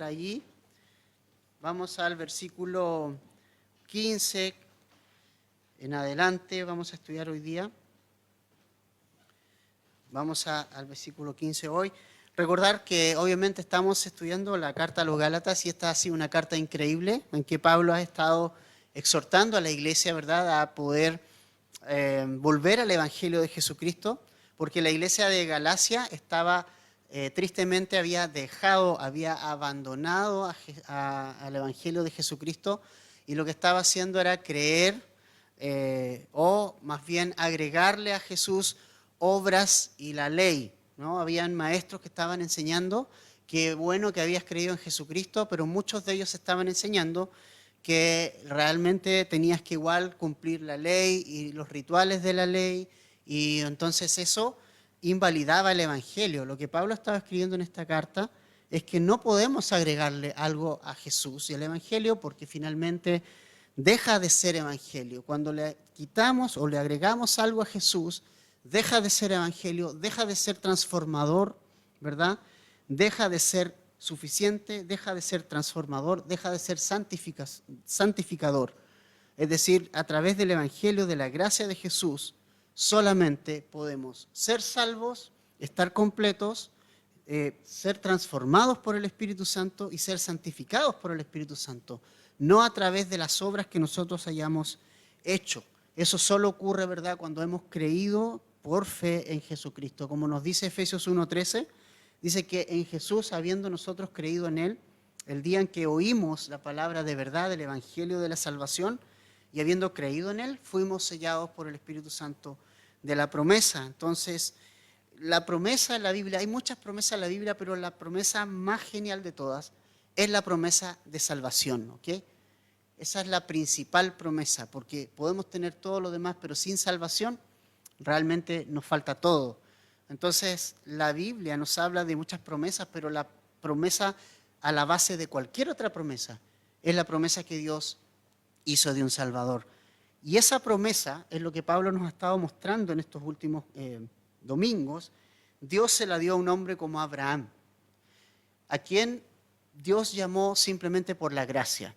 Allí vamos al versículo 15 en adelante, vamos a estudiar hoy día. Vamos al versículo 15 hoy. Recordar que obviamente estamos estudiando la carta a los Gálatas y esta ha sido una carta increíble en que Pablo ha estado exhortando a la iglesia, ¿verdad?, a poder volver al Evangelio de Jesucristo, porque la iglesia de Galacia estaba tristemente había abandonado al Evangelio de Jesucristo y lo que estaba haciendo era creer o más bien agregarle a Jesús obras y la ley, ¿no? Habían maestros que estaban enseñando que bueno que habías creído en Jesucristo, pero muchos de ellos estaban enseñando que realmente tenías que igual cumplir la ley y los rituales de la ley, y entonces eso invalidaba el Evangelio. Lo que Pablo estaba escribiendo en esta carta es que no podemos agregarle algo a Jesús y al Evangelio porque finalmente deja de ser Evangelio. Cuando le quitamos o le agregamos algo a Jesús, deja de ser Evangelio, deja de ser transformador, ¿verdad? Deja de ser suficiente, deja de ser transformador, deja de ser santificador. Es decir, a través del Evangelio, de la gracia de Jesús, solamente podemos ser salvos, estar completos, ser transformados por el Espíritu Santo y ser santificados por el Espíritu Santo, no a través de las obras que nosotros hayamos hecho. Eso solo ocurre, ¿verdad?, cuando hemos creído por fe en Jesucristo. Como nos dice Efesios 1:13, dice que en Jesús, habiendo nosotros creído en Él, el día en que oímos la palabra de verdad, del Evangelio de la salvación, y habiendo creído en Él, fuimos sellados por el Espíritu Santo de la promesa. Entonces, la promesa en la Biblia, hay muchas promesas en la Biblia, pero la promesa más genial de todas es la promesa de salvación, ¿ok? Esa es la principal promesa, porque podemos tener todo lo demás, pero sin salvación realmente nos falta todo. Entonces, la Biblia nos habla de muchas promesas, pero la promesa a la base de cualquier otra promesa es la promesa que Dios hizo de un Salvador. Y esa promesa es lo que Pablo nos ha estado mostrando en estos últimos domingos. Dios se la dio a un hombre como Abraham, a quien Dios llamó simplemente por la gracia.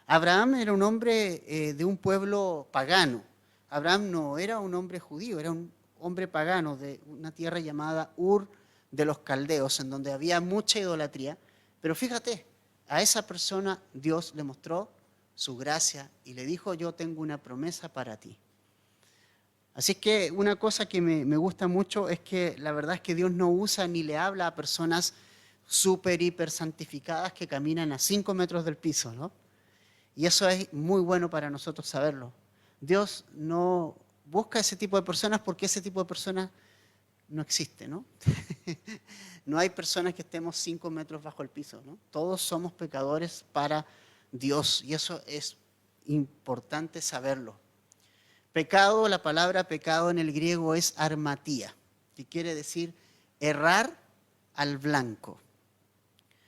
Abraham era un hombre de un pueblo pagano. Abraham no era un hombre judío, era un hombre pagano de una tierra llamada Ur de los Caldeos, en donde había mucha idolatría. Pero fíjate, a esa persona Dios le mostró su gracia y le dijo: yo tengo una promesa para ti. Así que una cosa que me gusta mucho es que la verdad es que Dios no usa ni le habla a personas súper, hiper santificadas que caminan a 5 metros del piso, ¿no? Y eso es muy bueno para nosotros saberlo. Dios no busca ese tipo de personas porque ese tipo de personas no existe, ¿no? No hay personas que estemos 5 metros bajo el piso, ¿no? Todos somos pecadores para Dios y eso es importante saberlo. Pecado, la palabra pecado en el griego es armatía, que quiere decir errar al blanco.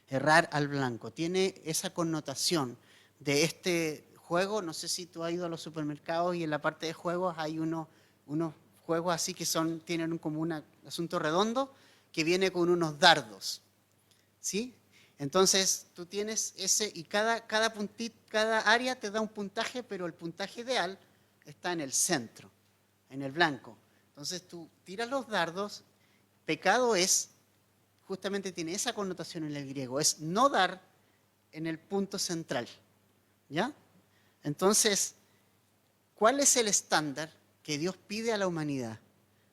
Errar al blanco. Tiene esa connotación de este juego. No sé si tú has ido a los supermercados y en la parte de juegos hay unos juegos así que tienen como un asunto redondo que viene con unos dardos, ¿sí? Entonces tú tienes ese y cada área te da un puntaje, pero el puntaje ideal está en el centro, en el blanco. Entonces tú tiras los dardos. Pecado justamente tiene esa connotación en el griego, es no dar en el punto central, ¿ya? Entonces, ¿cuál es el estándar que Dios pide a la humanidad?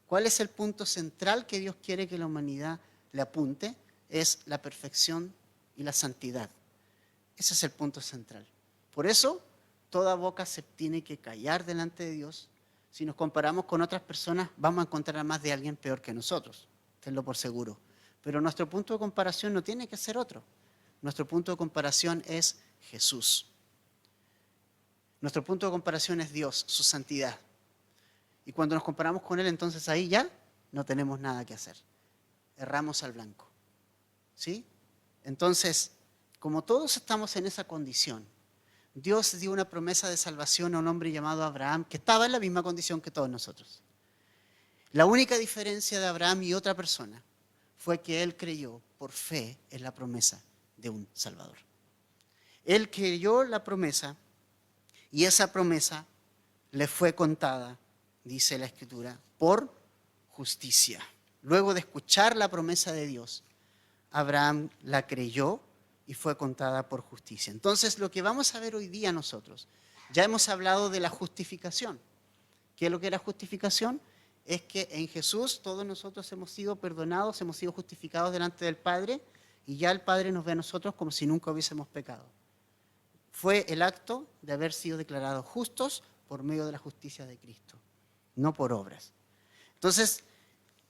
¿Cuál es el punto central que Dios quiere que la humanidad le apunte? Es la perfección y la santidad. Ese es el punto central. Por eso, toda boca se tiene que callar delante de Dios. Si nos comparamos con otras personas, vamos a encontrar a más de alguien peor que nosotros, tenlo por seguro. Pero nuestro punto de comparación no tiene que ser otro. Nuestro punto de comparación es Jesús. Nuestro punto de comparación es Dios, su santidad. Y cuando nos comparamos con Él, entonces ahí ya no tenemos nada que hacer. Erramos al blanco. ¿Sí? Entonces, como todos estamos en esa condición, Dios dio una promesa de salvación a un hombre llamado Abraham, que estaba en la misma condición que todos nosotros. La única diferencia de Abraham y otra persona fue que él creyó por fe en la promesa de un Salvador. Él creyó la promesa y esa promesa le fue contada, dice la Escritura, por justicia. Luego de escuchar la promesa de Dios, Abraham la creyó y fue contada por justicia. Entonces, lo que vamos a ver hoy día nosotros, ya hemos hablado de la justificación. ¿Qué es lo que es la justificación? Es que en Jesús todos nosotros hemos sido perdonados, hemos sido justificados delante del Padre y ya el Padre nos ve a nosotros como si nunca hubiésemos pecado. Fue el acto de haber sido declarados justos por medio de la justicia de Cristo, no por obras. Entonces,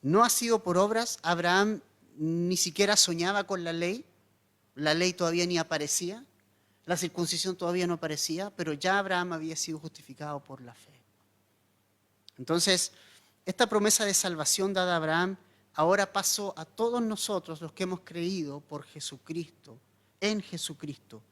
no ha sido por obras. Abraham ni siquiera soñaba con la ley todavía ni aparecía, la circuncisión todavía no aparecía, pero ya Abraham había sido justificado por la fe. Entonces, esta promesa de salvación dada a Abraham ahora pasó a todos nosotros los que hemos creído por Jesucristo, en Jesucristo.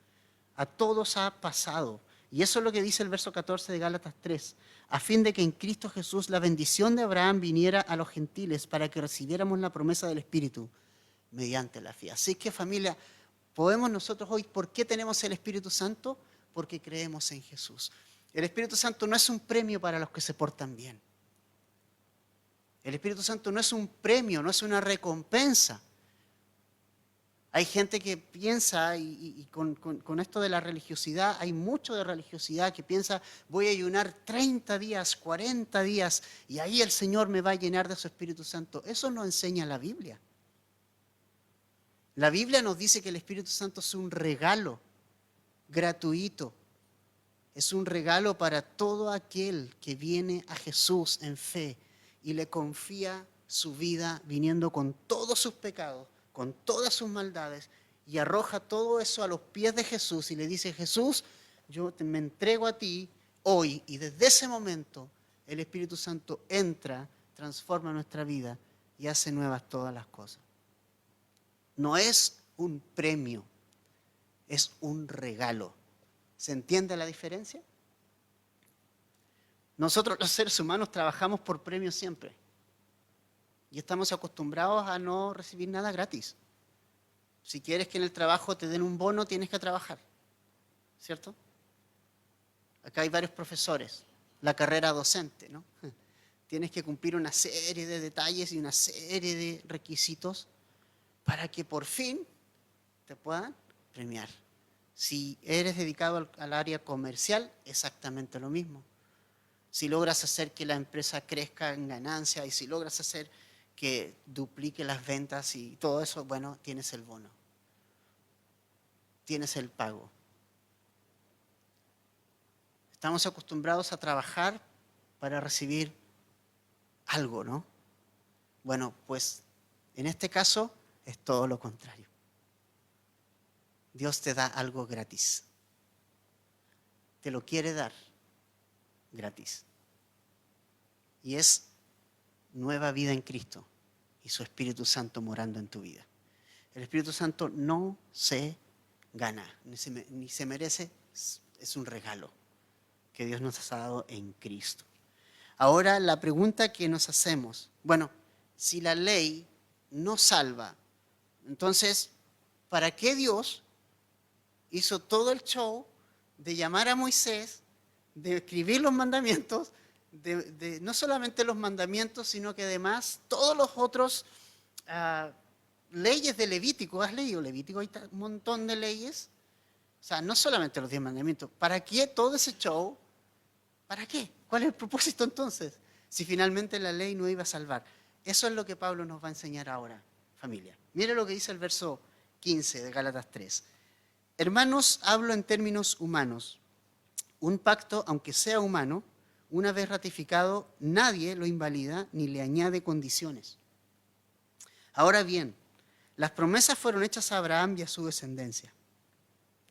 A todos ha pasado. Y eso es lo que dice el verso 14 de Gálatas 3, a fin de que en Cristo Jesús la bendición de Abraham viniera a los gentiles para que recibiéramos la promesa del Espíritu mediante la fe. Así que, familia, podemos nosotros hoy, ¿por qué tenemos el Espíritu Santo? Porque creemos en Jesús. El Espíritu Santo no es un premio para los que se portan bien. El Espíritu Santo no es un premio, no es una recompensa. Hay gente que piensa, y con esto de la religiosidad, hay mucho de religiosidad que piensa, voy a ayunar 30 días, 40 días, y ahí el Señor me va a llenar de su Espíritu Santo. Eso no enseña la Biblia. La Biblia nos dice que el Espíritu Santo es un regalo gratuito. Es un regalo para todo aquel que viene a Jesús en fe y le confía su vida viniendo con todos sus pecados, con todas sus maldades, y arroja todo eso a los pies de Jesús y le dice, Jesús, yo me entrego a ti hoy, y desde ese momento el Espíritu Santo entra, transforma nuestra vida y hace nuevas todas las cosas. No es un premio, es un regalo. ¿Se entiende la diferencia? Nosotros los seres humanos trabajamos por premios siempre. Y estamos acostumbrados a no recibir nada gratis. Si quieres que en el trabajo te den un bono, tienes que trabajar. ¿Cierto? Acá hay varios profesores. La carrera docente, ¿no? Tienes que cumplir una serie de detalles y una serie de requisitos para que por fin te puedan premiar. Si eres dedicado al área comercial, exactamente lo mismo. Si logras hacer que la empresa crezca en ganancia y si logras hacer que duplique las ventas y todo eso, bueno, tienes el bono. Tienes el pago. Estamos acostumbrados a trabajar para recibir algo, ¿no? Bueno, pues en este caso es todo lo contrario. Dios te da algo gratis. Te lo quiere dar gratis. Y es nueva vida en Cristo y su Espíritu Santo morando en tu vida. El Espíritu Santo no se gana, ni se merece, es un regalo que Dios nos ha dado en Cristo. Ahora la pregunta que nos hacemos, bueno, si la ley no salva, entonces, ¿para qué Dios hizo todo el show de llamar a Moisés, de escribir los mandamientos, no solamente los mandamientos, sino que además todos los otros leyes de Levítico? ¿Has leído Levítico? Hay un montón de leyes. O sea, no solamente los 10 mandamientos. ¿Para qué todo ese show? ¿Para qué? ¿Cuál es el propósito entonces? Si finalmente la ley no iba a salvar. Eso es lo que Pablo nos va a enseñar ahora, familia. Mire lo que dice el verso 15 de Gálatas 3. Hermanos, hablo en términos humanos. Un pacto, aunque sea humano, una vez ratificado, nadie lo invalida ni le añade condiciones. Ahora bien, las promesas fueron hechas a Abraham y a su descendencia.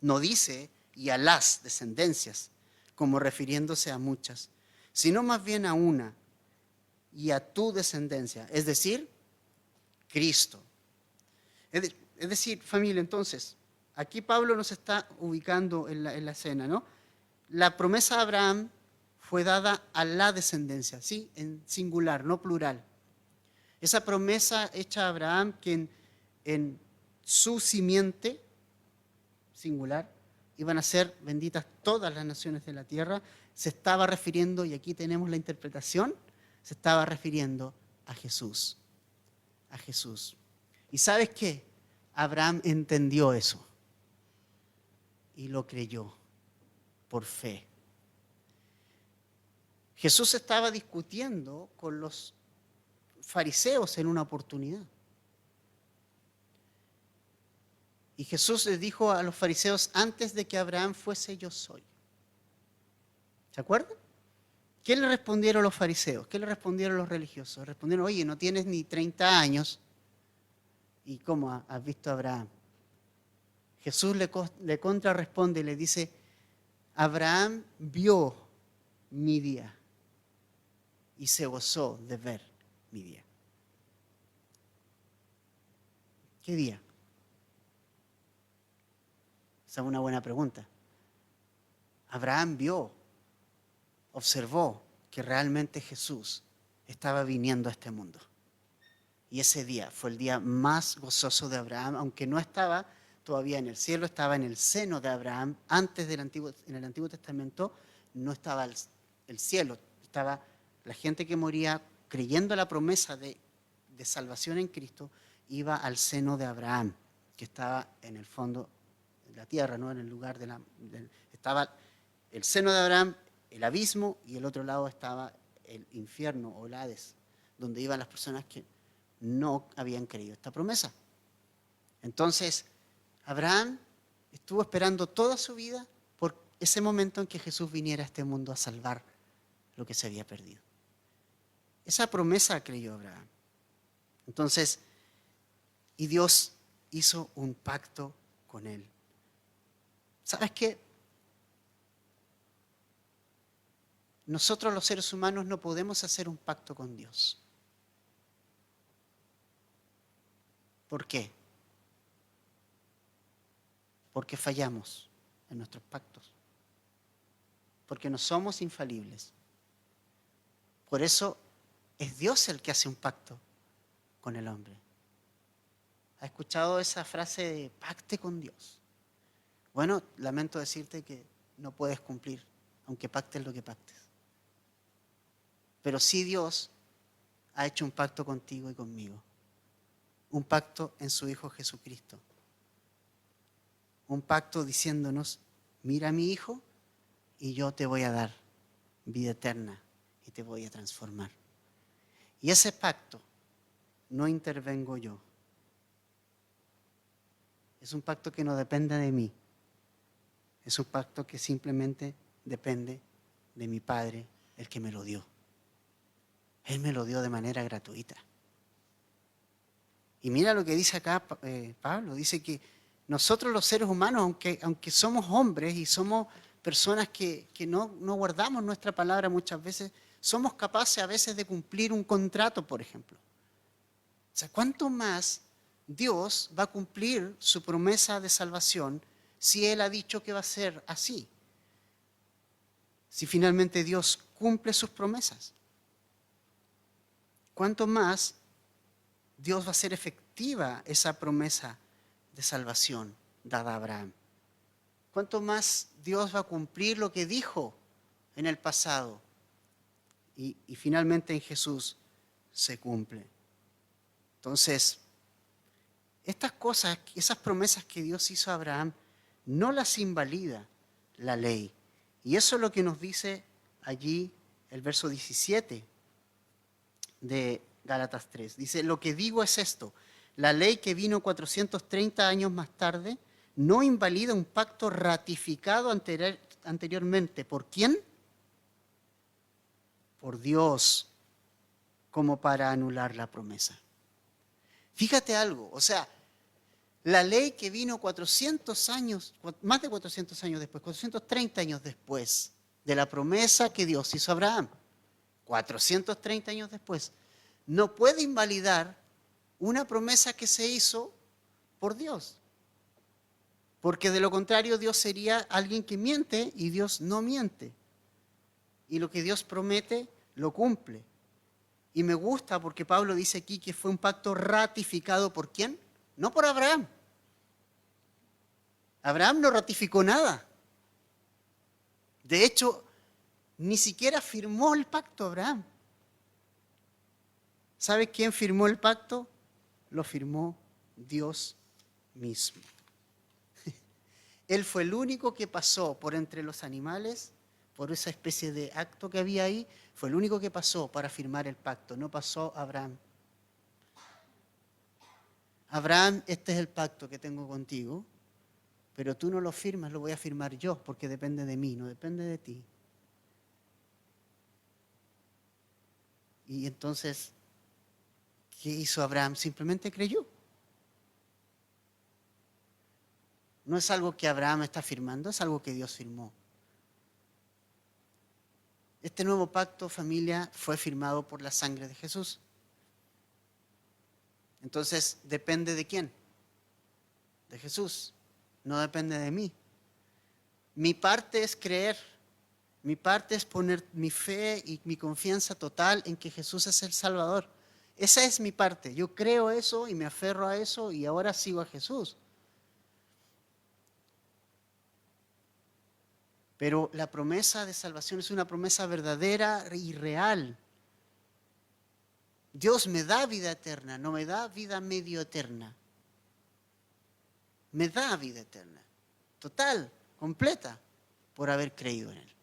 No dice y a las descendencias, como refiriéndose a muchas, sino más bien a una y a tu descendencia, es decir, Cristo. Es decir, familia, entonces, aquí Pablo nos está ubicando en la escena, ¿no? La promesa a Abraham fue dada a la descendencia, ¿sí? En singular, no plural. Esa promesa hecha a Abraham que en su simiente singular, iban a ser benditas todas las naciones de la tierra, se estaba refiriendo, y aquí tenemos la interpretación, se estaba refiriendo a Jesús. A Jesús. ¿Y sabes qué? Abraham entendió eso y lo creyó por fe. Jesús estaba discutiendo con los fariseos en una oportunidad. Y Jesús les dijo a los fariseos, antes de que Abraham fuese, yo soy. ¿Se acuerdan? ¿Qué le respondieron los fariseos? ¿Qué le respondieron los religiosos? Respondieron, oye, no tienes ni 30 años. ¿Y cómo has visto a Abraham? Jesús le contrarresponde y le dice, Abraham vio mi día y se gozó de ver mi día. ¿Qué día? Esa es una buena pregunta. Abraham vio, observó que realmente Jesús estaba viniendo a este mundo. Y ese día fue el día más gozoso de Abraham, aunque no estaba todavía en el cielo, estaba en el seno de Abraham. Antes en el Antiguo Testamento no estaba el cielo, estaba la gente que moría creyendo la promesa de salvación en Cristo, iba al seno de Abraham, que estaba en el fondo de la tierra, ¿no? En el lugar estaba el seno de Abraham, el abismo, y el otro lado estaba el infierno o el Hades, donde iban las personas que no habían creído esta promesa. Entonces, Abraham estuvo esperando toda su vida por ese momento en que Jesús viniera a este mundo a salvar lo que se había perdido. Esa promesa creyó Abraham. Entonces, y Dios hizo un pacto con él. ¿Sabes qué? Nosotros los seres humanos no podemos hacer un pacto con Dios. ¿Por qué? Porque fallamos en nuestros pactos. Porque no somos infalibles. Por eso es Dios el que hace un pacto con el hombre. ¿Has escuchado esa frase de pacte con Dios? Bueno, lamento decirte que no puedes cumplir, aunque pactes lo que pactes. Pero sí Dios ha hecho un pacto contigo y conmigo. Un pacto en su Hijo Jesucristo. Un pacto diciéndonos, mira a mi Hijo y yo te voy a dar vida eterna y te voy a transformar. Y ese pacto no intervengo yo. Es un pacto que no depende de mí. Es un pacto que simplemente depende de mi Padre, el que me lo dio. Él me lo dio de manera gratuita. Y mira lo que dice acá Pablo. Dice que nosotros los seres humanos, aunque somos hombres y somos personas que no guardamos nuestra palabra muchas veces, somos capaces a veces de cumplir un contrato, por ejemplo. O sea, ¿cuánto más Dios va a cumplir su promesa de salvación si Él ha dicho que va a ser así? Si finalmente Dios cumple sus promesas. ¿Cuánto más Dios va a hacer efectiva esa promesa de salvación dada a Abraham? ¿Cuánto más Dios va a cumplir lo que dijo en el pasado? Y finalmente en Jesús se cumple. Entonces, estas cosas, esas promesas que Dios hizo a Abraham, no las invalida la ley. Y eso es lo que nos dice allí el verso 17 de Gálatas 3. Dice, lo que digo es esto, la ley que vino 430 años más tarde no invalida un pacto ratificado anteriormente. ¿Por quién? Por Dios, como para anular la promesa. Fíjate algo, o sea, la ley que vino 400 años, más de 400 años después, 430 años después de la promesa que Dios hizo a Abraham, 430 años después, no puede invalidar una promesa que se hizo por Dios. Porque de lo contrario Dios sería alguien que miente y Dios no miente. Y lo que Dios promete, lo cumple. Y me gusta porque Pablo dice aquí que fue un pacto ratificado ¿por quién? No por Abraham. Abraham no ratificó nada. De hecho, ni siquiera firmó el pacto Abraham. ¿Sabe quién firmó el pacto? Lo firmó Dios mismo. Él fue el único que pasó por entre los animales, por esa especie de acto que había ahí, fue el único que pasó para firmar el pacto, no pasó Abraham. Abraham, este es el pacto que tengo contigo, pero tú no lo firmas, lo voy a firmar yo, porque depende de mí, no depende de ti. Y entonces, ¿qué hizo Abraham? Simplemente creyó. No es algo que Abraham está firmando, es algo que Dios firmó. Este nuevo pacto, familia, fue firmado por la sangre de Jesús. Entonces, ¿depende de quién? De Jesús. No depende de mí. Mi parte es creer. Mi parte es poner mi fe y mi confianza total en que Jesús es el Salvador. Esa es mi parte. Yo creo eso y me aferro a eso y ahora sigo a Jesús. Pero la promesa de salvación es una promesa verdadera y real. Dios me da vida eterna, no me da vida medio eterna. Me da vida eterna, total, completa, por haber creído en Él.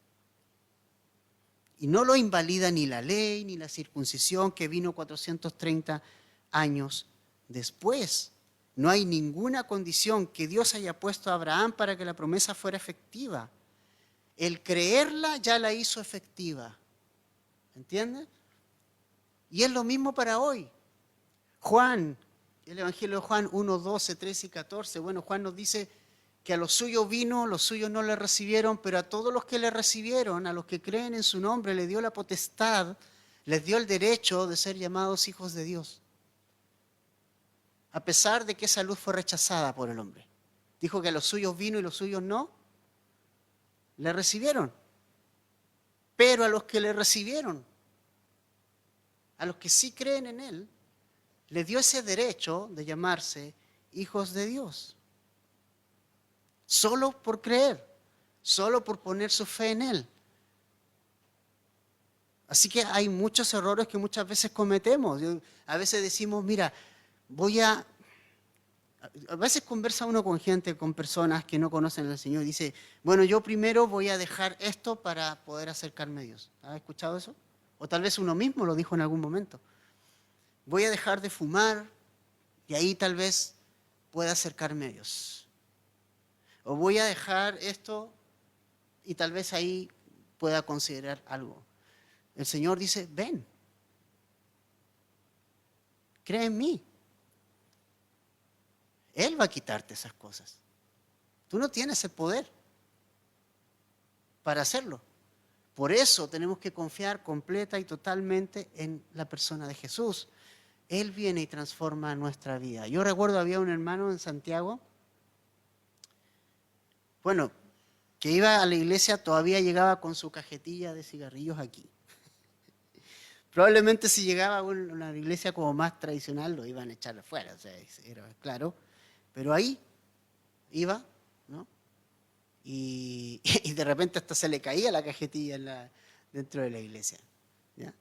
Y no lo invalida ni la ley, ni la circuncisión que vino 430 años después. No hay ninguna condición que Dios haya puesto a Abraham para que la promesa fuera efectiva. El creerla ya la hizo efectiva. ¿Entiendes? Y es lo mismo para hoy. Juan, el Evangelio de Juan 1, 12, 13 y 14. Bueno, Juan nos dice que a los suyos vino, los suyos no le recibieron, pero a todos los que le recibieron, a los que creen en su nombre, le dio la potestad, les dio el derecho de ser llamados hijos de Dios. A pesar de que esa luz fue rechazada por el hombre. Dijo que a los suyos vino y los suyos no. Le recibieron. Pero a los que le recibieron, a los que sí creen en Él, le dio ese derecho de llamarse hijos de Dios. Solo por creer, solo por poner su fe en Él. Así que hay muchos errores que muchas veces cometemos. A veces decimos, mira, a veces conversa uno con gente, con personas que no conocen al Señor y dice, bueno, yo primero voy a dejar esto para poder acercarme a Dios. ¿Has escuchado eso? O tal vez uno mismo lo dijo en algún momento. Voy a dejar de fumar y ahí tal vez pueda acercarme a Dios. O voy a dejar esto y tal vez ahí pueda considerar algo. El Señor dice, ven, cree en mí. Él va a quitarte esas cosas. Tú no tienes el poder para hacerlo. Por eso tenemos que confiar completa y totalmente en la persona de Jesús. Él viene y transforma nuestra vida. Yo recuerdo, había un hermano en Santiago, bueno, que iba a la iglesia, todavía llegaba con su cajetilla de cigarrillos aquí. Probablemente si llegaba a una iglesia como más tradicional, lo iban a echar afuera, o sea, era claro. Pero ahí iba, ¿no? Y de repente hasta se le caía la cajetilla dentro de la iglesia. ¿Ya?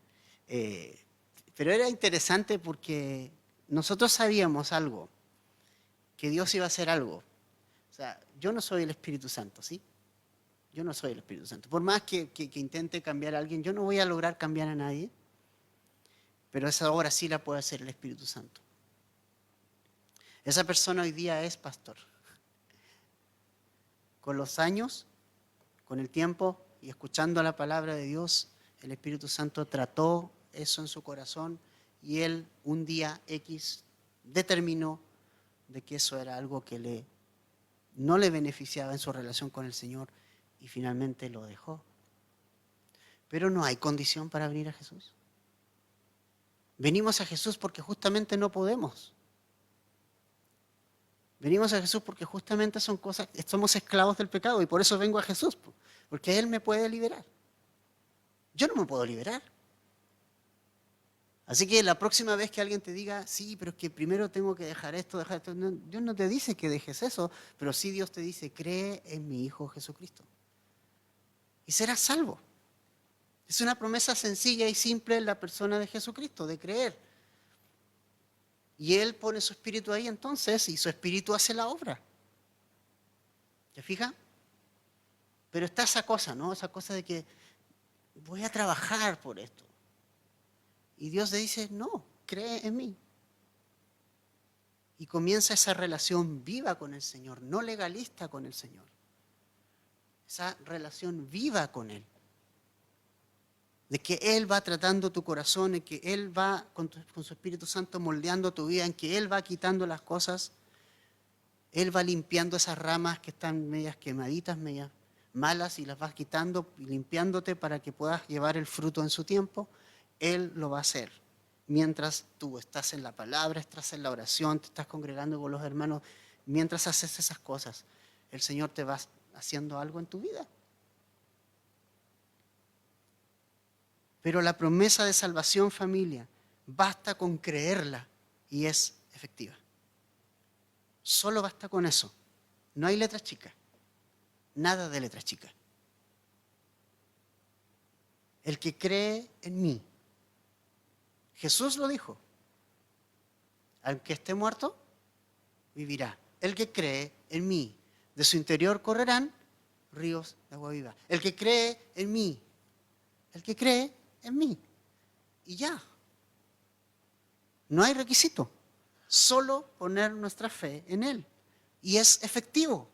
Pero era interesante porque nosotros sabíamos algo, que Dios iba a hacer algo. O sea, yo no soy el Espíritu Santo, ¿sí? Yo no soy el Espíritu Santo. Por más que intente cambiar a alguien, yo no voy a lograr cambiar a nadie, pero esa obra sí la puede hacer el Espíritu Santo. Esa persona hoy día es pastor. Con los años, con el tiempo y escuchando la palabra de Dios, el Espíritu Santo trató eso en su corazón y él un día X determinó de que eso era algo que no le beneficiaba en su relación con el Señor y finalmente lo dejó. Pero no hay condición para venir a Jesús. Venimos a Jesús porque justamente no podemos. Venimos a Jesús porque justamente somos esclavos del pecado y por eso vengo a Jesús, porque Él me puede liberar. Yo no me puedo liberar. Así que la próxima vez que alguien te diga, sí, pero es que primero tengo que dejar esto, Dios no te dice que dejes eso, pero sí Dios te dice, cree en mi Hijo Jesucristo. Y serás salvo. Es una promesa sencilla y simple en la persona de Jesucristo, de creer. Y Él pone su espíritu ahí entonces, y su espíritu hace la obra. ¿Te fijas? Pero está esa cosa, ¿no? Esa cosa de que voy a trabajar por esto. Y Dios le dice, no, cree en mí. Y comienza esa relación viva con el Señor, no legalista con el Señor. Esa relación viva con Él. De que Él va tratando tu corazón, en que Él va con su Espíritu Santo moldeando tu vida, en que Él va quitando las cosas, Él va limpiando esas ramas que están medias quemaditas, medias malas, y las vas quitando y limpiándote para que puedas llevar el fruto en su tiempo. Él lo va a hacer. Mientras tú estás en la palabra, estás en la oración, te estás congregando con los hermanos, mientras haces esas cosas, el Señor te va haciendo algo en tu vida. Pero la promesa de salvación, familia, basta con creerla y es efectiva. Solo basta con eso. No hay letras chicas. Nada de letras chicas. El que cree en mí. Jesús lo dijo. Aunque esté muerto, vivirá. El que cree en mí. De su interior correrán ríos de agua viva. El que cree en mí. El que cree en mí. Y ya. No hay requisito. Solo poner nuestra fe en Él. Y es efectivo.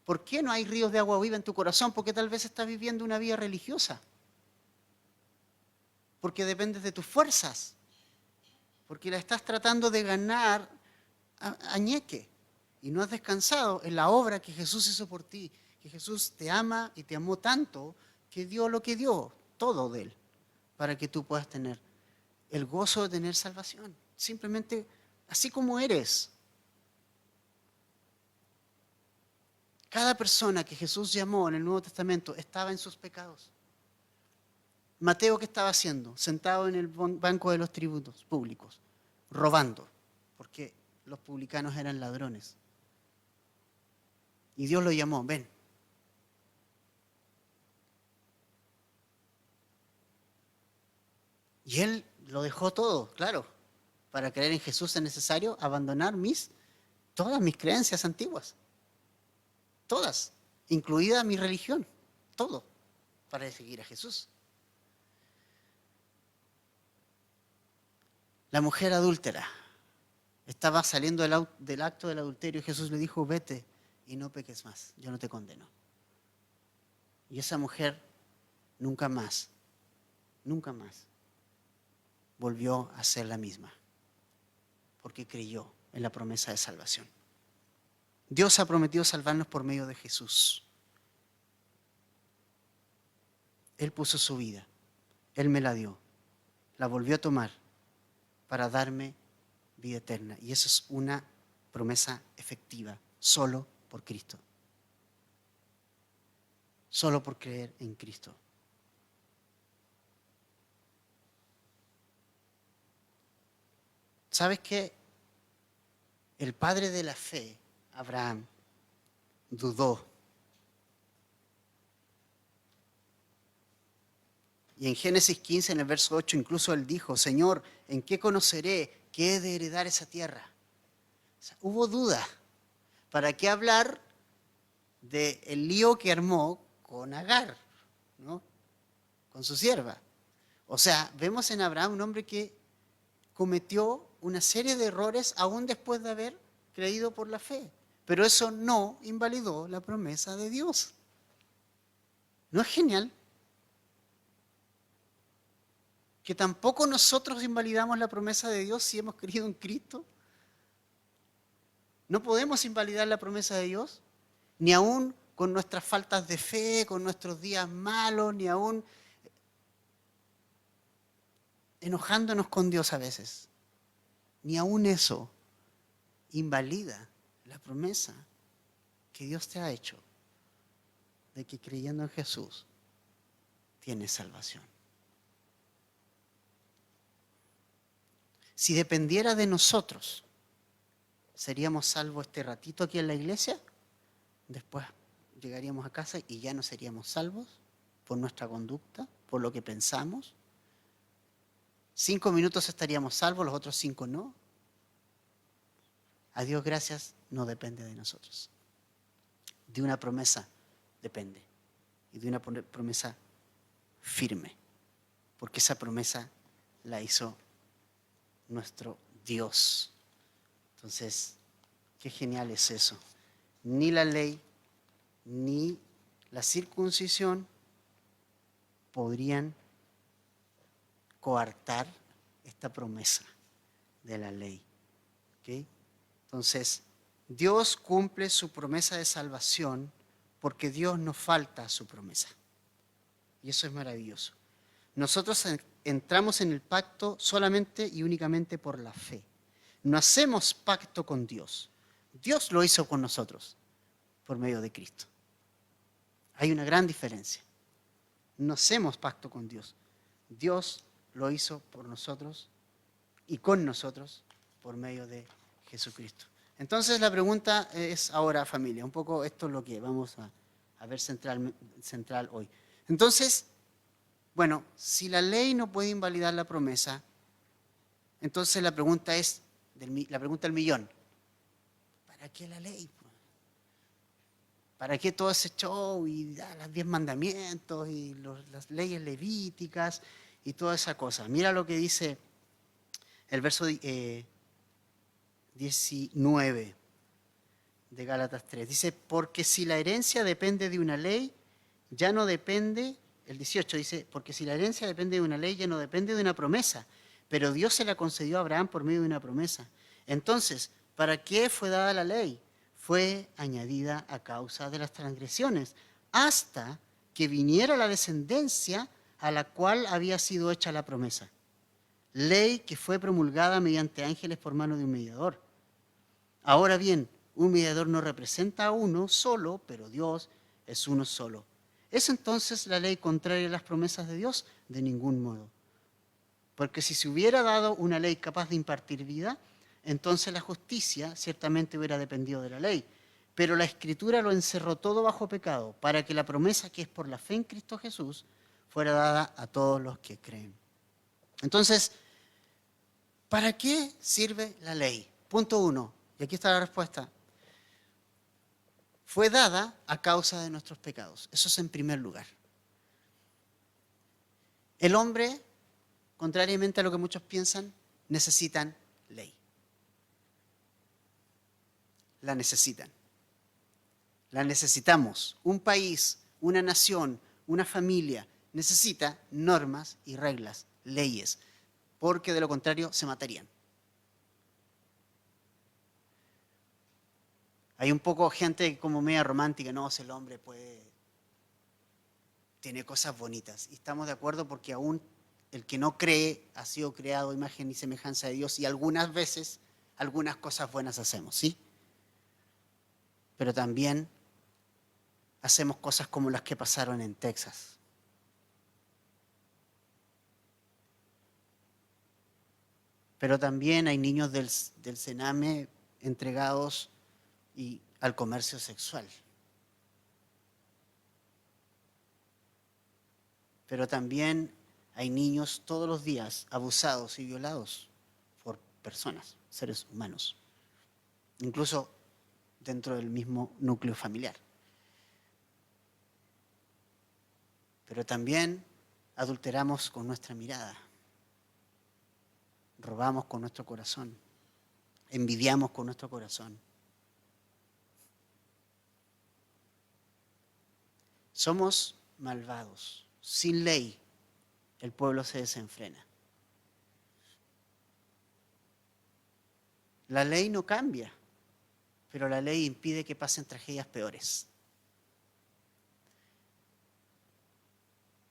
¿Por qué no hay ríos de agua viva en tu corazón? Porque tal vez estás viviendo una vida religiosa. Porque dependes de tus fuerzas. Porque la estás tratando de ganar a ñeque. Y no has descansado en la obra que Jesús hizo por ti. Que Jesús te ama y te amó tanto que dio lo que dio, todo de Él, para que tú puedas tener el gozo de tener salvación. Simplemente así como eres. Cada persona que Jesús llamó en el Nuevo Testamento estaba en sus pecados. Mateo, ¿qué estaba haciendo? Sentado en el banco de los tributos públicos, robando, porque los publicanos eran ladrones. Y Dios lo llamó, ven. Y él lo dejó todo, claro. Para creer en Jesús es necesario abandonar todas mis creencias antiguas. Todas, incluida mi religión. Todo, para seguir a Jesús. La mujer adúltera estaba saliendo del acto del adulterio y Jesús le dijo, vete y no peques más, yo no te condeno. Y esa mujer nunca más volvió a ser la misma, porque creyó en la promesa de salvación. Dios ha prometido salvarnos por medio de Jesús. Él puso su vida, Él me la dio, la volvió a tomar para darme vida eterna. Y eso es una promesa efectiva, solo por Cristo. Solo por creer en Cristo. ¿Sabes qué? El padre de la fe, Abraham, dudó. Y en Génesis 15, en el verso 8, incluso él dijo, Señor, ¿en qué conoceré que he de heredar esa tierra? O sea, hubo duda. ¿Para qué hablar del lío que armó con Agar, ¿no? Con su sierva? O sea, vemos en Abraham un hombre que cometió una serie de errores aún después de haber creído por la fe. Pero eso no invalidó la promesa de Dios. ¿No es genial? Que tampoco nosotros invalidamos la promesa de Dios si hemos creído en Cristo. No podemos invalidar la promesa de Dios, ni aún con nuestras faltas de fe, con nuestros días malos, ni aún enojándonos con Dios a veces. Ni aún eso invalida la promesa que Dios te ha hecho de que creyendo en Jesús tienes salvación. Si dependiera de nosotros, ¿seríamos salvos este ratito aquí en la iglesia? Después llegaríamos a casa y ya no seríamos salvos por nuestra conducta, por lo que pensamos. 5 minutos estaríamos salvos, los otros 5 no. A Dios gracias, no depende de nosotros. De una promesa depende. Y de una promesa firme. Porque esa promesa la hizo nuestro Dios. Entonces, qué genial es eso. Ni la ley, ni la circuncisión podrían coartar esta promesa de la ley. ¿Okay? Entonces, Dios cumple su promesa de salvación porque Dios no falta a su promesa. Y eso es maravilloso. Nosotros entramos en el pacto solamente y únicamente por la fe. No hacemos pacto con Dios. Dios lo hizo con nosotros por medio de Cristo. Hay una gran diferencia. No hacemos pacto con Dios. Dios lo hizo por nosotros y con nosotros por medio de Jesucristo. Entonces la pregunta es ahora, familia, un poco esto es lo que vamos a ver central hoy. Entonces, bueno, si la ley no puede invalidar la promesa, entonces la pregunta es, la pregunta del millón, ¿para qué la ley? ¿Para qué todo ese show y los 10 mandamientos y las leyes levíticas y toda esa cosa? Mira lo que dice el verso 19 de Gálatas 3. Dice, porque si la herencia depende de una ley, ya no depende, el 18 dice, porque si la herencia depende de una ley, ya no depende de una promesa, pero Dios se la concedió a Abraham por medio de una promesa. Entonces, ¿para qué fue dada la ley? Fue añadida a causa de las transgresiones, hasta que viniera la descendencia a la cual había sido hecha la promesa. Ley que fue promulgada mediante ángeles por mano de un mediador. Ahora bien, un mediador no representa a uno solo, pero Dios es uno solo. ¿Es entonces la ley contraria a las promesas de Dios? De ningún modo. Porque si se hubiera dado una ley capaz de impartir vida, entonces la justicia ciertamente hubiera dependido de la ley. Pero la Escritura lo encerró todo bajo pecado, para que la promesa que es por la fe en Cristo Jesús fuera dada a todos los que creen. Entonces, ¿para qué sirve la ley? Punto 1, y aquí está la respuesta. Fue dada a causa de nuestros pecados. Eso es en primer lugar. El hombre, contrariamente a lo que muchos piensan, necesitan ley. La necesitan. La necesitamos. Un país, una nación, una familia necesita normas y reglas, leyes, porque de lo contrario se matarían. Hay un poco gente como media romántica, no, si el hombre tiene cosas bonitas. Y estamos de acuerdo porque aún el que no cree ha sido creado a imagen y semejanza de Dios y algunas veces algunas cosas buenas hacemos, ¿sí? Pero también hacemos cosas como las que pasaron en Texas. Pero también hay niños del Sename entregados al comercio sexual. Pero también hay niños todos los días abusados y violados por personas, seres humanos, incluso dentro del mismo núcleo familiar. Pero también adulteramos con nuestra mirada, robamos con nuestro corazón, envidiamos con nuestro corazón. Somos malvados. Sin ley, el pueblo se desenfrena. La ley no cambia, pero la ley impide que pasen tragedias peores.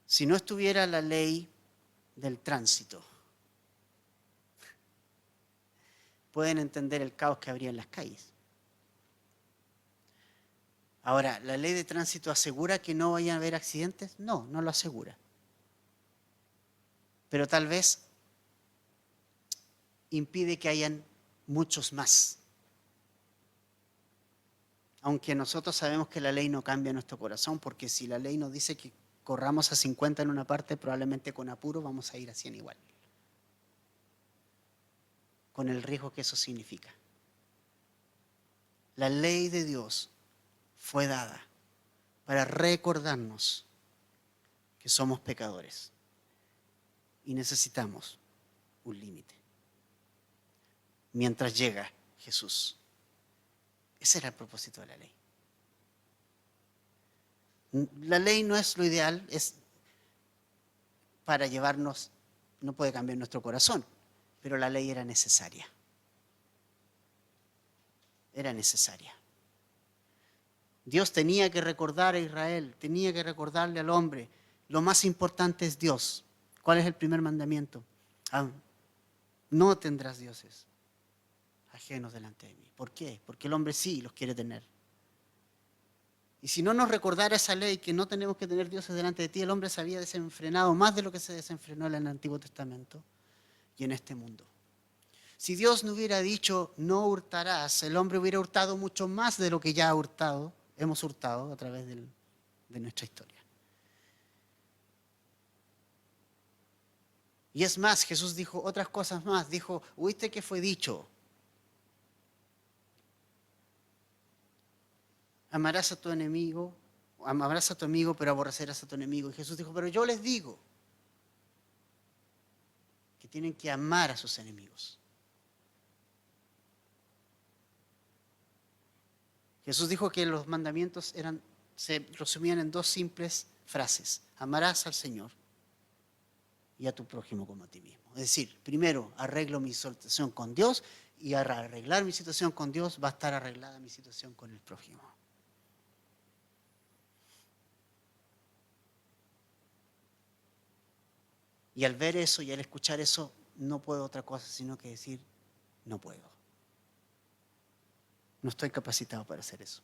Si no estuviera la ley del tránsito, pueden entender el caos que habría en las calles. Ahora, ¿la ley de tránsito asegura que no vayan a haber accidentes? No, no lo asegura. Pero tal vez impide que hayan muchos más. Aunque nosotros sabemos que la ley no cambia nuestro corazón, porque si la ley nos dice que corramos a 50 en una parte, probablemente con apuro vamos a ir a 100 igual, con el riesgo que eso significa. La ley de Dios fue dada para recordarnos que somos pecadores y necesitamos un límite. Mientras llega Jesús. Ese era el propósito de la ley. La ley no es lo ideal, es para llevarnos, no puede cambiar nuestro corazón, pero la ley era necesaria. Era necesaria. Dios tenía que recordar a Israel, tenía que recordarle al hombre, lo más importante es Dios. ¿Cuál es el primer mandamiento? No tendrás dioses ajenos delante de mí. ¿Por qué? Porque el hombre sí los quiere tener. Y si no nos recordara esa ley que no tenemos que tener dioses delante de ti, el hombre se había desenfrenado más de lo que se desenfrenó en el Antiguo Testamento y en este mundo. Si Dios no hubiera dicho no hurtarás, el hombre hubiera hurtado mucho más de lo que ya hemos hurtado a través de nuestra historia. Y es más, Jesús dijo otras cosas más. Dijo, ¿oíste que fue dicho? Amarás a tu amigo, pero aborrecerás a tu enemigo. Y Jesús dijo, pero yo les digo que tienen que amar a sus enemigos. Jesús dijo que los mandamientos se resumían en dos simples frases. Amarás al Señor y a tu prójimo como a ti mismo. Es decir, primero arreglo mi situación con Dios y al arreglar mi situación con Dios va a estar arreglada mi situación con el prójimo. Y al ver eso y al escuchar eso, no puedo otra cosa sino que decir, no puedo. No estoy capacitado para hacer eso.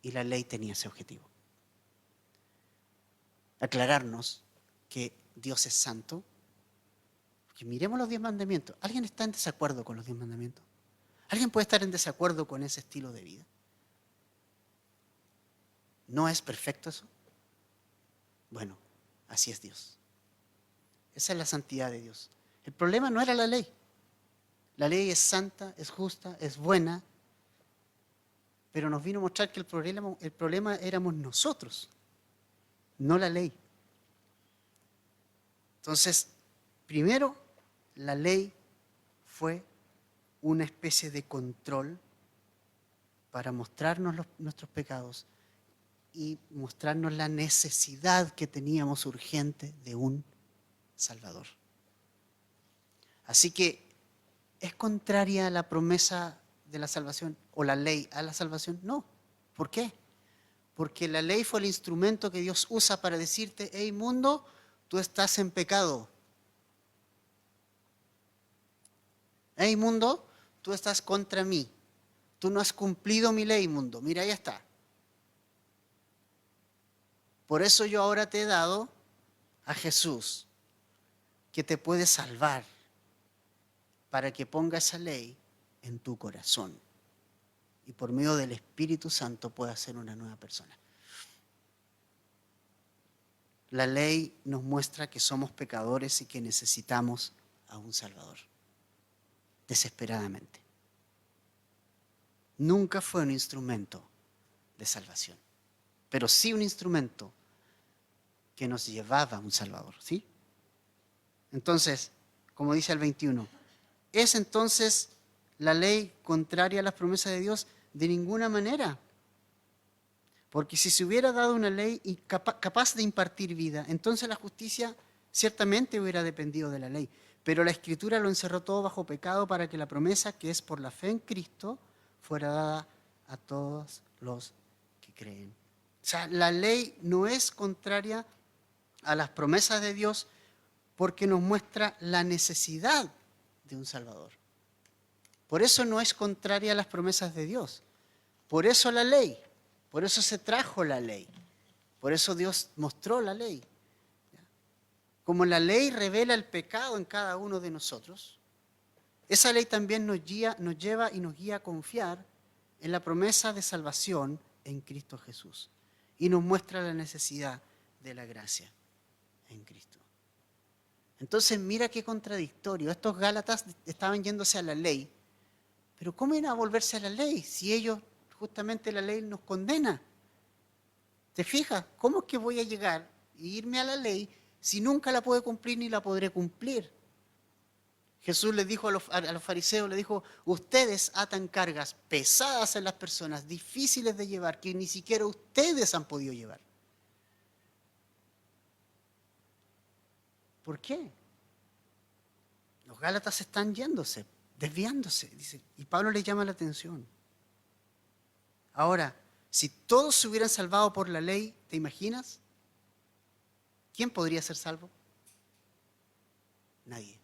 Y la ley tenía ese objetivo. Aclararnos que Dios es santo. Porque miremos los 10 mandamientos. ¿Alguien está en desacuerdo con los 10 mandamientos? ¿Alguien puede estar en desacuerdo con ese estilo de vida? ¿No es perfecto eso? Bueno, así es Dios. Esa es la santidad de Dios. El problema no era la ley. La ley es santa, es justa, es buena, pero nos vino a mostrar que el problema éramos nosotros, no la ley. Entonces, primero, la ley fue una especie de control para mostrarnos nuestros pecados y mostrarnos la necesidad que teníamos urgente de un Salvador. Así que, ¿es contraria a la promesa de la salvación o la ley a la salvación? No. ¿Por qué? Porque la ley fue el instrumento que Dios usa para decirte, hey mundo, tú estás en pecado. Hey mundo, tú estás contra mí. Tú no has cumplido mi ley, mundo. Mira, ahí está. Por eso yo ahora te he dado a Jesús, que te puede salvar, para que ponga esa ley en tu corazón y por medio del Espíritu Santo puedas ser una nueva persona. La ley nos muestra que somos pecadores y que necesitamos a un Salvador, desesperadamente. Nunca fue un instrumento de salvación, pero sí un instrumento que nos llevaba a un Salvador, ¿sí? Entonces, como dice el 21, ¿es entonces la ley contraria a las promesas de Dios? De ninguna manera. Porque si se hubiera dado una ley capaz de impartir vida, entonces la justicia ciertamente hubiera dependido de la ley. Pero la Escritura lo encerró todo bajo pecado para que la promesa, que es por la fe en Cristo, fuera dada a todos los que creen. O sea, la ley no es contraria a las promesas de Dios porque nos muestra la necesidad de un Salvador. Por eso no es contraria a las promesas de Dios. Por eso la ley. Por eso se trajo la ley. Por eso Dios mostró la ley. Como la ley revela el pecado en cada uno de nosotros, esa ley también nos lleva y nos guía a confiar en la promesa de salvación en Cristo Jesús. Y nos muestra la necesidad de la gracia en Cristo. Entonces mira qué contradictorio. Estos Gálatas estaban yéndose a la ley. Pero ¿cómo iban a volverse a la ley si ellos, justamente la ley nos condena? ¿Te fijas? ¿Cómo es que voy a llegar e irme a la ley si nunca la puedo cumplir ni la podré cumplir? Jesús les dijo a los fariseos, les dijo, ustedes atan cargas pesadas en las personas, difíciles de llevar, que ni siquiera ustedes han podido llevar. ¿Por qué? Los Gálatas están yéndose, desviándose, dice, y Pablo les llama la atención. Ahora, si todos se hubieran salvado por la ley, ¿te imaginas? ¿Quién podría ser salvo? Nadie.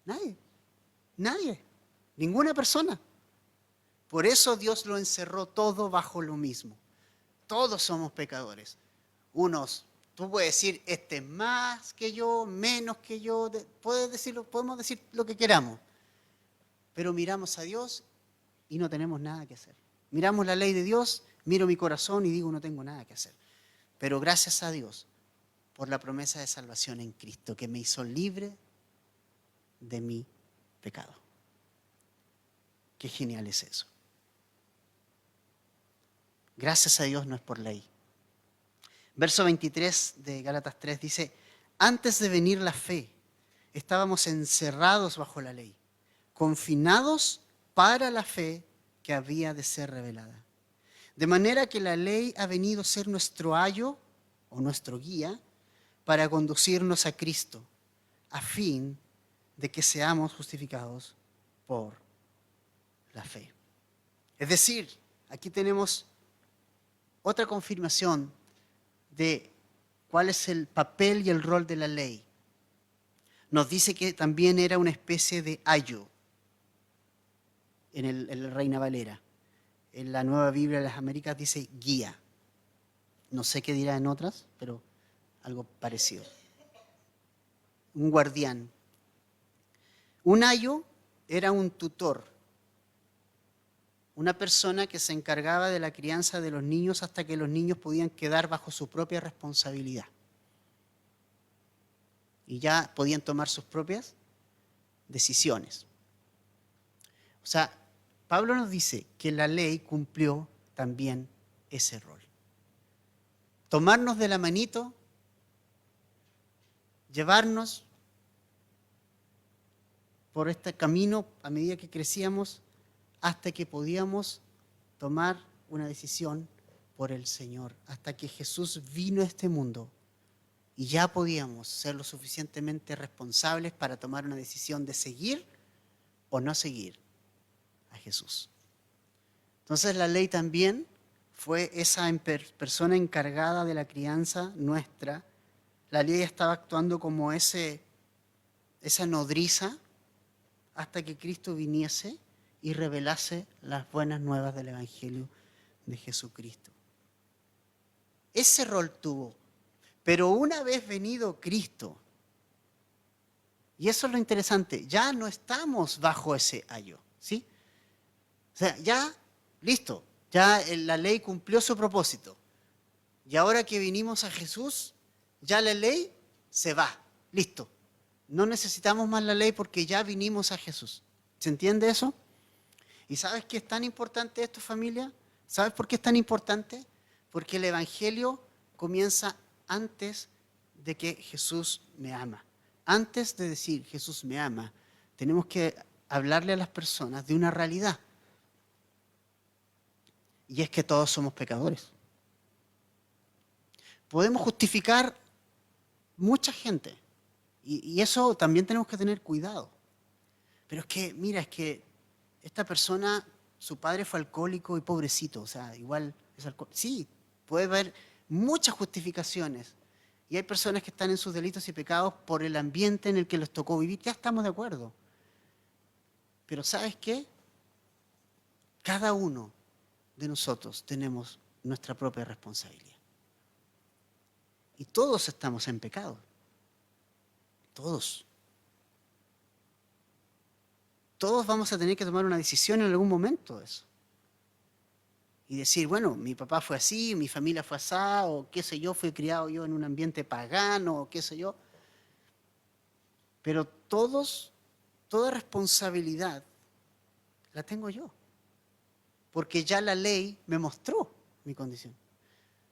Nadie. Nadie. Ninguna persona. Por eso Dios lo encerró todo bajo lo mismo. Todos somos pecadores. Unos, tú puedes decir, este es más que yo, menos que yo, podemos decir lo que queramos. Pero miramos a Dios y no tenemos nada que hacer. Miramos la ley de Dios, miro mi corazón y digo, no tengo nada que hacer. Pero gracias a Dios por la promesa de salvación en Cristo, que me hizo libre de mi pecado. Qué genial es eso. Gracias a Dios no es por ley. Verso 23 de Gálatas 3 dice, antes de venir la fe, estábamos encerrados bajo la ley, confinados para la fe que había de ser revelada. De manera que la ley ha venido a ser nuestro ayo o nuestro guía para conducirnos a Cristo, a fin de que seamos justificados por la fe. Es decir, aquí tenemos otra confirmación de cuál es el papel y el rol de la ley. Nos dice que también era una especie de ayo en la Reina Valera. En la Nueva Biblia de las Américas dice guía. No sé qué dirá en otras, pero algo parecido. Un guardián. Un ayo era un tutor, una persona que se encargaba de la crianza de los niños hasta que los niños podían quedar bajo su propia responsabilidad. Y ya podían tomar sus propias decisiones. O sea, Pablo nos dice que la ley cumplió también ese rol. Tomarnos de la manito, llevarnos por este camino a medida que crecíamos hasta que podíamos tomar una decisión por el Señor, hasta que Jesús vino a este mundo y ya podíamos ser lo suficientemente responsables para tomar una decisión de seguir o no seguir a Jesús. Entonces la ley también fue esa persona encargada de la crianza nuestra. La ley estaba actuando como esa nodriza hasta que Cristo viniese y revelase las buenas nuevas del Evangelio de Jesucristo. Ese rol tuvo. Pero una vez venido Cristo, y eso es lo interesante, ya no estamos bajo ese ayo, ¿sí? O sea, ya, listo, ya la ley cumplió su propósito. Y ahora que vinimos a Jesús, ya la ley se va, listo. No necesitamos más la ley porque ya vinimos a Jesús. ¿Se entiende eso? ¿Y sabes qué es tan importante esto, familia? ¿Sabes por qué es tan importante? Porque el Evangelio comienza antes de que Jesús me ama. Antes de decir Jesús me ama, tenemos que hablarle a las personas de una realidad. Y es que todos somos pecadores. Podemos justificar mucha gente. Y eso también tenemos que tener cuidado. Pero es que, mira, es que esta persona, su padre fue alcohólico y pobrecito. O sea, igual es alcohólico. Sí, puede haber muchas justificaciones. Y hay personas que están en sus delitos y pecados por el ambiente en el que les tocó vivir. Ya estamos de acuerdo. Pero ¿sabes qué? Cada uno de nosotros tenemos nuestra propia responsabilidad. Y todos estamos en pecado. Todos. todos vamos a tener que tomar una decisión en algún momento de eso. Y decir, bueno, mi papá fue así, mi familia fue así, o qué sé yo, fui criado yo en un ambiente pagano, o qué sé yo. Pero toda responsabilidad la tengo yo, porque ya la ley me mostró mi condición.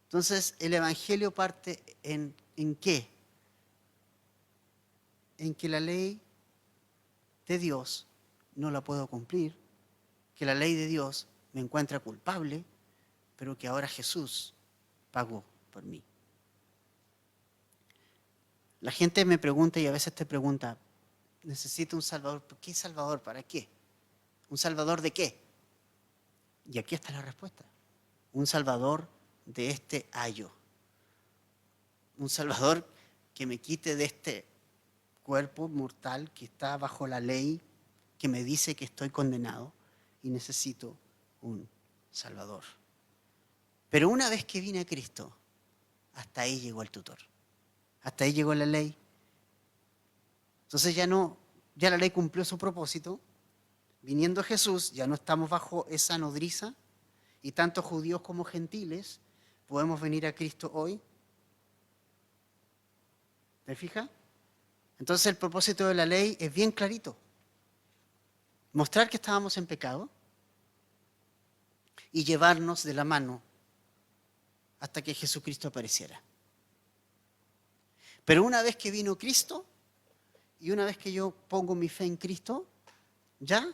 Entonces, el Evangelio parte ¿en qué? En que la ley de Dios no la puedo cumplir, que la ley de Dios me encuentra culpable, pero que ahora Jesús pagó por mí. La gente me pregunta y a veces te pregunta, necesito un Salvador. ¿Qué Salvador? ¿Para qué? ¿Un Salvador de qué? Y aquí está la respuesta. Un Salvador de este ayo. Un Salvador que me quite de este cuerpo mortal que está bajo la ley, que me dice que estoy condenado y necesito un Salvador. Pero una vez que vine a Cristo, hasta ahí llegó el tutor. Hasta ahí llegó la ley. Entonces ya la ley cumplió su propósito. Viniendo Jesús, ya no estamos bajo esa nodriza y tanto judíos como gentiles podemos venir a Cristo hoy. ¿Te fijas? Entonces el propósito de la ley es bien clarito. Mostrar que estábamos en pecado y llevarnos de la mano hasta que Jesucristo apareciera. Pero una vez que vino Cristo y una vez que yo pongo mi fe en Cristo, ya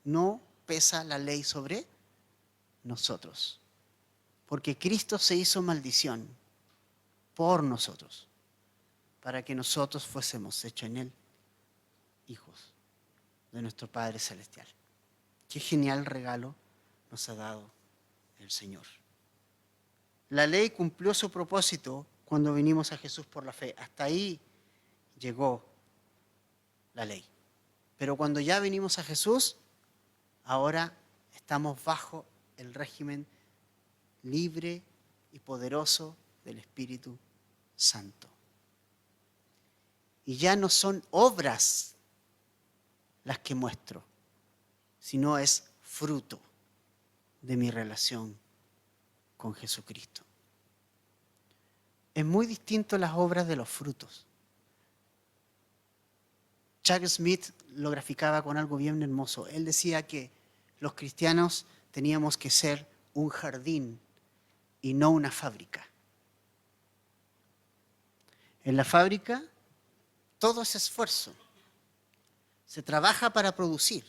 no pesa la ley sobre nosotros. Porque Cristo se hizo maldición por nosotros, para que nosotros fuésemos hechos en Él hijos de nuestro Padre Celestial. Qué genial regalo nos ha dado el Señor. La ley cumplió su propósito cuando vinimos a Jesús por la fe. Hasta ahí llegó la ley. Pero cuando ya vinimos a Jesús, ahora estamos bajo el régimen libre y poderoso del Espíritu Santo. Y ya no son obras las que muestro, sino es fruto de mi relación con Jesucristo. Es muy distinto las obras de los frutos. Chuck Smith lo graficaba con algo bien hermoso. Él decía que los cristianos teníamos que ser un jardín y no una fábrica. En la fábrica todo es esfuerzo. Se trabaja para producir.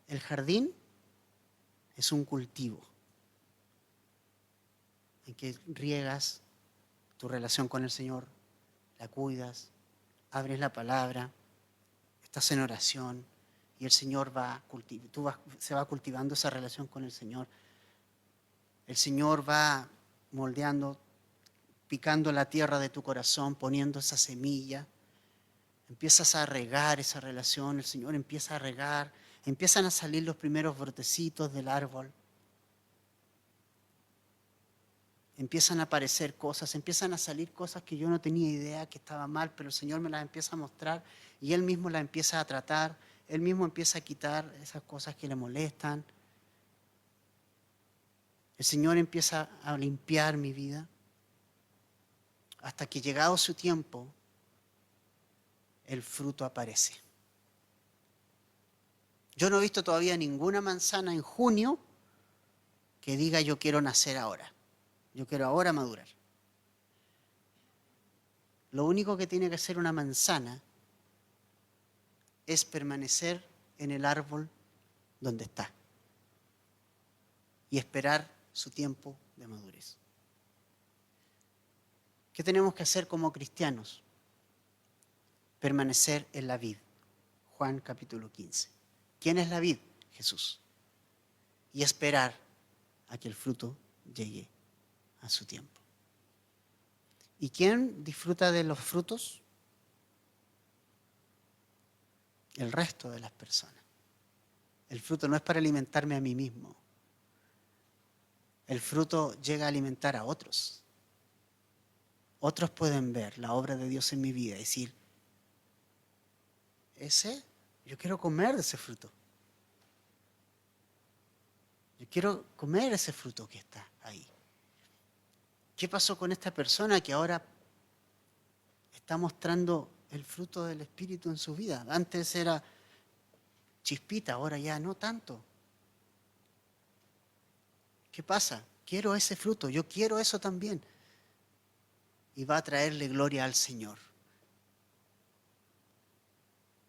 El jardín es un cultivo en que riegas tu relación con el Señor, la cuidas, abres la palabra, estás en oración y el Señor se va cultivando esa relación con el Señor. El Señor va moldeando, picando la tierra de tu corazón, poniendo esa semilla. Empiezas a regar esa relación, el Señor empieza a regar, empiezan a salir los primeros brotecitos del árbol. Empiezan a aparecer cosas, empiezan a salir cosas que yo no tenía idea que estaban mal, pero el Señor me las empieza a mostrar y Él mismo las empieza a tratar, Él mismo empieza a quitar esas cosas que le molestan. El Señor empieza a limpiar mi vida hasta que llegado su tiempo, el fruto aparece. Yo no he visto todavía ninguna manzana en junio que diga yo quiero nacer ahora. Yo quiero ahora madurar. Lo único que tiene que hacer una manzana es permanecer en el árbol donde está y esperar su tiempo de madurez. ¿Qué tenemos que hacer como cristianos? Permanecer en la vid. Juan capítulo 15. ¿Quién es la vid? Jesús. Y esperar a que el fruto llegue a su tiempo. ¿Y quién disfruta de los frutos? El resto de las personas. El fruto no es para alimentarme a mí mismo. El fruto llega a alimentar a otros. Otros pueden ver la obra de Dios en mi vida y decir, ese Yo quiero comer de ese fruto. Yo quiero comer ese fruto que está ahí. ¿Qué pasó con esta persona que ahora está mostrando el fruto del Espíritu en su vida? Antes era chispita, ahora ya no tanto. ¿Qué pasa? Quiero ese fruto, yo quiero eso también. Y va a traerle gloria al Señor.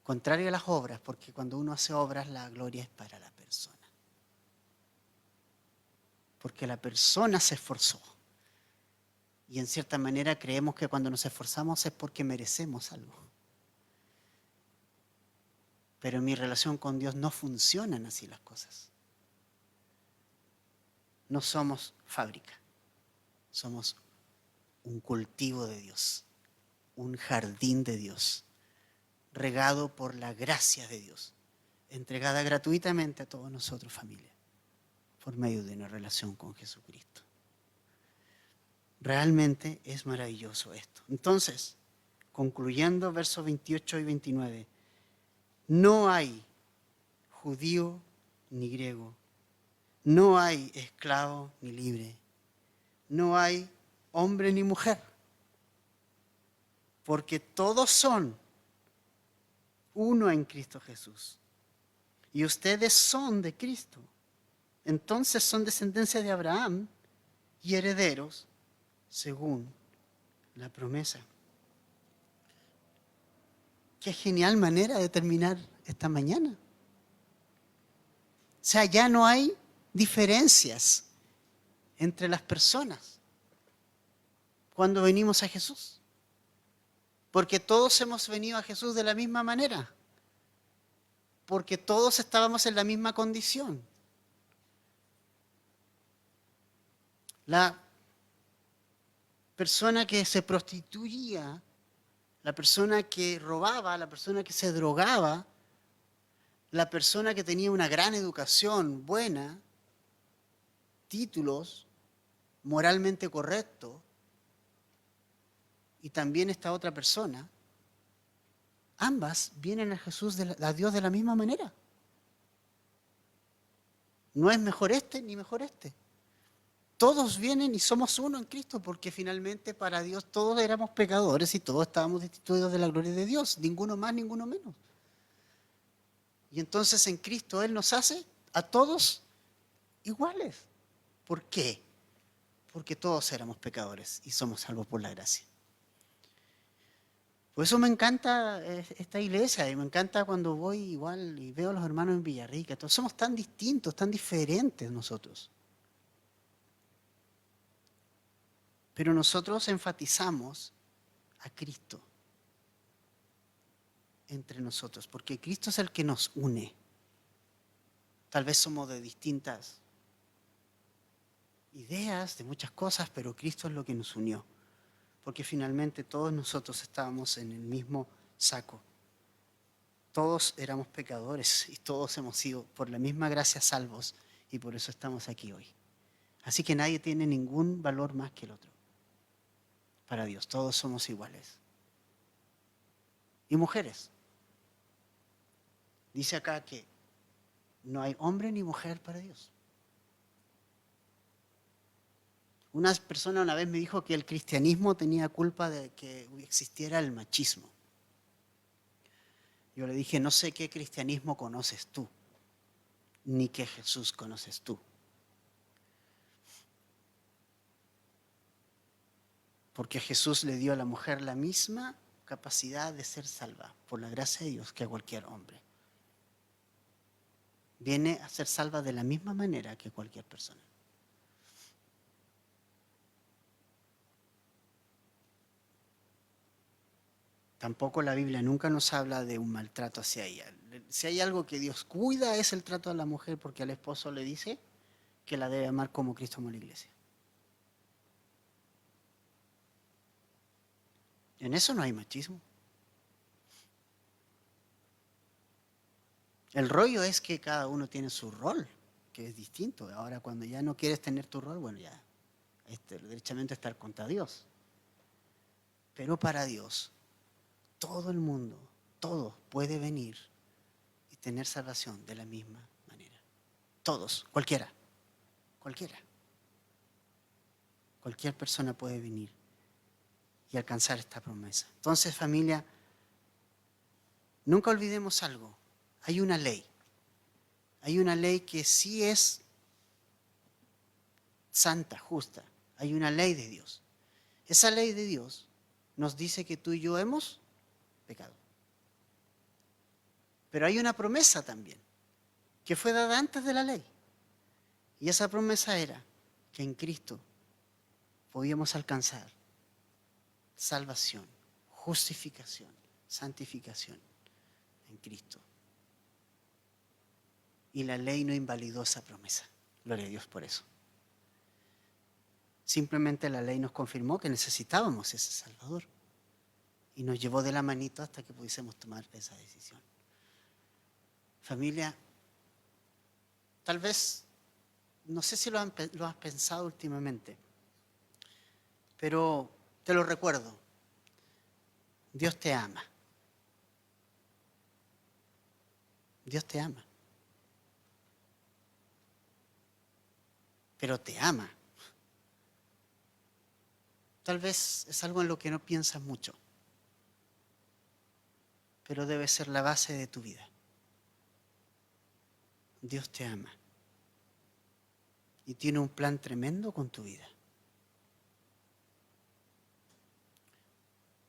Contrario a las obras, porque cuando uno hace obras, la gloria es para la persona. Porque la persona se esforzó. Y en cierta manera creemos que cuando nos esforzamos es porque merecemos algo. Pero en mi relación con Dios no funcionan así las cosas. No somos fábrica, somos un cultivo de Dios, un jardín de Dios, regado por la gracia de Dios, entregada gratuitamente a todos nosotros, familia, por medio de una relación con Jesucristo. Realmente es maravilloso esto. Entonces, concluyendo versos 28 y 29, no hay judío ni griego, no hay esclavo ni libre, no hay hombre ni mujer, porque todos son uno en Cristo Jesús. Y ustedes son de Cristo. Entonces son descendencia de Abraham y herederos según la promesa. Qué genial manera de terminar esta mañana. O sea, ya no hay diferencias entre las personas cuando venimos a Jesús. Porque todos hemos venido a Jesús de la misma manera. Porque todos estábamos en la misma condición. La persona que se prostituía, la persona que robaba, la persona que se drogaba, la persona que tenía una gran educación buena, títulos, moralmente correcto, y también esta otra persona, ambas vienen a Dios de la misma manera. No es mejor este ni mejor este. Todos vienen y somos uno en Cristo, porque finalmente para Dios todos éramos pecadores y todos estábamos destituidos de la gloria de Dios, ninguno más, ninguno menos. Y entonces en Cristo Él nos hace a todos iguales. ¿Por qué? Porque todos éramos pecadores y somos salvos por la gracia. Por eso me encanta esta iglesia y me encanta cuando voy igual y veo a los hermanos en Villarrica. Todos somos tan distintos, tan diferentes nosotros. Pero nosotros enfatizamos a Cristo entre nosotros, porque Cristo es el que nos une. Tal vez somos de distintas ideas, de muchas cosas, pero Cristo es lo que nos unió. Porque finalmente todos nosotros estábamos en el mismo saco. Todos éramos pecadores y todos hemos sido por la misma gracia salvos y por eso estamos aquí hoy. Así que nadie tiene ningún valor más que el otro. Para Dios, todos somos iguales. Y mujeres. Dice acá que no hay hombre ni mujer para Dios. Una persona una vez me dijo que el cristianismo tenía culpa de que existiera el machismo. Yo le dije, no sé qué cristianismo conoces tú, ni qué Jesús conoces tú. Porque Jesús le dio a la mujer la misma capacidad de ser salva, por la gracia de Dios, que a cualquier hombre. Viene a ser salva de la misma manera que cualquier persona. Tampoco la Biblia nunca nos habla de un maltrato hacia ella. Si hay algo que Dios cuida es el trato a la mujer, porque al esposo le dice que la debe amar como Cristo amó a la iglesia. En eso no hay machismo. El rollo es que cada uno tiene su rol, que es distinto. Ahora cuando ya no quieres tener tu rol, bueno, ya, derechamente estar contra Dios. Pero para Dios, todo el mundo, todo puede venir tener salvación de la misma manera. Todos, cualquiera. Cualquier persona puede venir y alcanzar esta promesa. Entonces, familia, nunca olvidemos algo. Hay una ley. Hay una ley que sí es santa, justa. Hay una ley de Dios. Esa ley de Dios nos dice que tú y yo hemos pecado. Pero hay una promesa también, que fue dada antes de la ley. Y esa promesa era que en Cristo podíamos alcanzar salvación, justificación, santificación en Cristo. Y la ley no invalidó esa promesa. Gloria a Dios por eso. Simplemente la ley nos confirmó que necesitábamos ese Salvador. Y nos llevó de la manito hasta que pudiésemos tomar esa decisión. Familia, tal vez, no sé si lo has pensado últimamente, pero te lo recuerdo. Dios te ama. Dios te ama. Pero te ama. Tal vez es algo en lo que no piensas mucho, pero debe ser la base de tu vida. Dios te ama y tiene un plan tremendo con tu vida.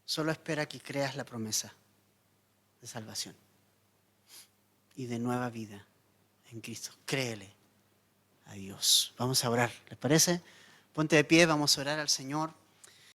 Solo espera que creas la promesa de salvación y de nueva vida en Cristo. Créele a Dios. Vamos a orar, ¿les parece? Ponte de pie, vamos a orar al Señor.